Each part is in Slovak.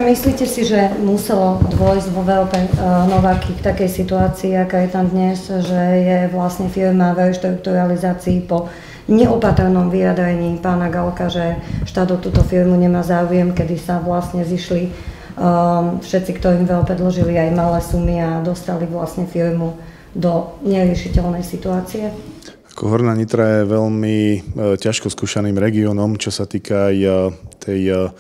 Myslíte si, že muselo dôjsť vo VOP Nováky k takej situácii, aká je tam dnes, že je vlastne firma v reštrukturalizácii po neopatrnom vyjadrení pána Galka, že štát o túto firmu nemá záujem, kedy sa vlastne zišli všetci, ktorým VOP predložili aj malé sumy a dostali vlastne firmu do neriešiteľnej situácie? Horná Nitra je veľmi ťažko skúšaným regiónom, čo sa týka aj tej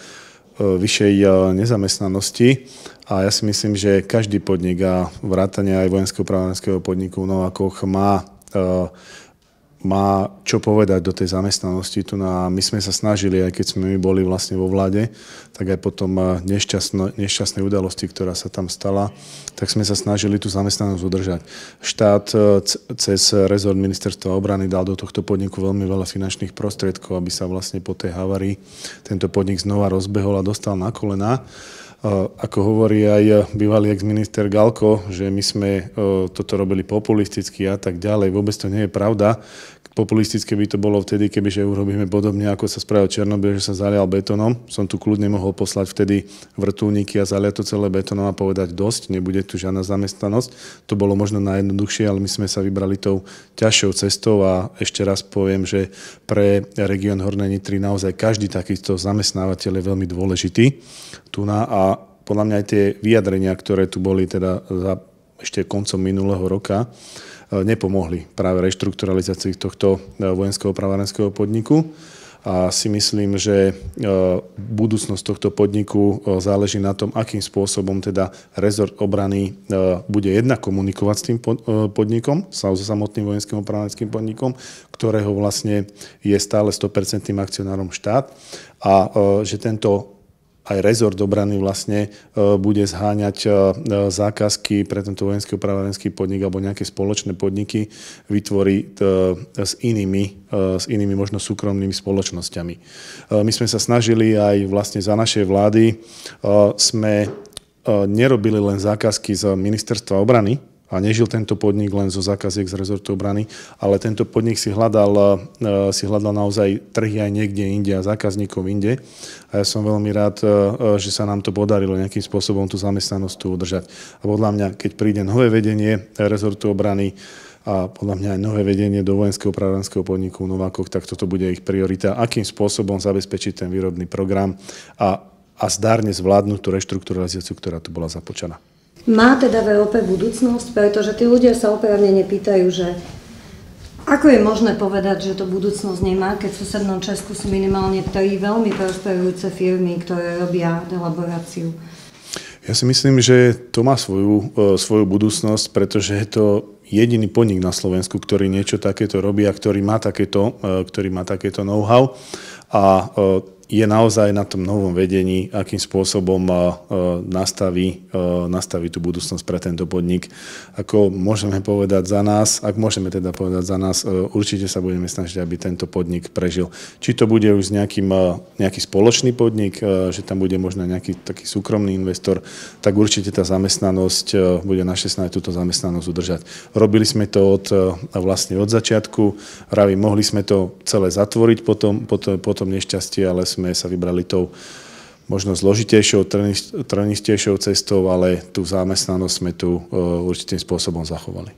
vyššej nezamestnanosti. A ja si myslím, že každý podnik a vrátane aj vojenského pravárenského podniku v Novákoch má čo povedať do tej zamestnanosti. My sme sa snažili, aj keď sme my boli vlastne vo vláde, tak aj potom nešťastnej udalosti, ktorá sa tam stala, tak sme sa snažili tú zamestnanosť udržať. Štát cez rezort ministerstva obrany dal do tohto podniku veľmi veľa finančných prostriedkov, aby sa vlastne po tej havárii tento podnik znova rozbehol a dostal na kolená. Ako hovorí aj bývalý ex-minister Galko, že my sme toto robili populisticky a tak ďalej. Vôbec to nie je pravda. Populistické by to bolo vtedy, kebyže urobíme podobne, ako sa spravil Černobyl, že sa zalial betónom. Som tu kľudne mohol poslať vtedy vrtuľníky a zaliať to celé betónom a povedať dosť, nebude tu žiadna zamestnanosť. To bolo možno najjednoduchšie, ale my sme sa vybrali tou ťažšou cestou a ešte raz poviem, že pre región Hornej Nitry naozaj každý takýto zamestnávateľ je veľmi dôležitý. A podľa mňa aj tie vyjadrenia, ktoré tu boli teda ešte koncom minulého roka, nepomohli práve reštrukturalizácii tohto vojenského pravárenského podniku. A si myslím, že budúcnosť tohto podniku záleží na tom, akým spôsobom teda rezort obrany bude jednak komunikovať s tým podnikom, so samotným vojenským pravárenským podnikom, ktorého vlastne je stále 100% akcionárom štát a že tento aj rezort obrany vlastne bude zháňať zákazky pre tento vojenský pravárenský podnik alebo nejaké spoločné podniky vytvorí s inými možno súkromnými spoločnosťami. My sme sa snažili aj vlastne za našej vlády sme nerobili len zákazky z ministerstva obrany, a nežil tento podnik len zo zákaziek z rezortu obrany, ale tento podnik si hľadal naozaj trhy aj niekde inde a zákazníkov inde. A ja som veľmi rád, že sa nám to podarilo nejakým spôsobom tú zamestnanosť tu udržať. A podľa mňa, keď príde nové vedenie rezortu obrany a podľa mňa aj nové vedenie do vojenského pravárenského podniku v Novákoch, tak toto bude ich priorita, akým spôsobom zabezpečiť ten výrobný program a zdárne zvládnuť tú reštrukturalizáciu, ktorá tu bola započaná. Má teda VOP budúcnosť, pretože tí ľudia sa oprávnene pýtajú, že ako je možné povedať, že to budúcnosť nemá, keď v susednom Česku sú minimálne 3 veľmi prosperujúce firmy, ktoré robia delaboráciu. Ja si myslím, že to má svoju budúcnosť, pretože je to jediný podnik na Slovensku, ktorý niečo takéto robí a ktorý má takéto know-how a je naozaj na tom novom vedení, akým spôsobom nastaví tú budúcnosť pre tento podnik. Ako môžeme povedať za nás, ak môžeme teda povedať za nás, určite sa budeme snažiť, aby tento podnik prežil. Či to bude už nejaký spoločný podnik, že tam bude možno nejaký taký súkromný investor, tak určite tá zamestnanosť bude naše snahy túto zamestnanosť udržať. Robili sme to vlastne od začiatku, mohli sme to celé zatvoriť potom nešťastie, ale sme sa vybrali tou možno zložitejšou, trnistejšou cestou, ale tú zamestnanosť sme tu určitým spôsobom zachovali.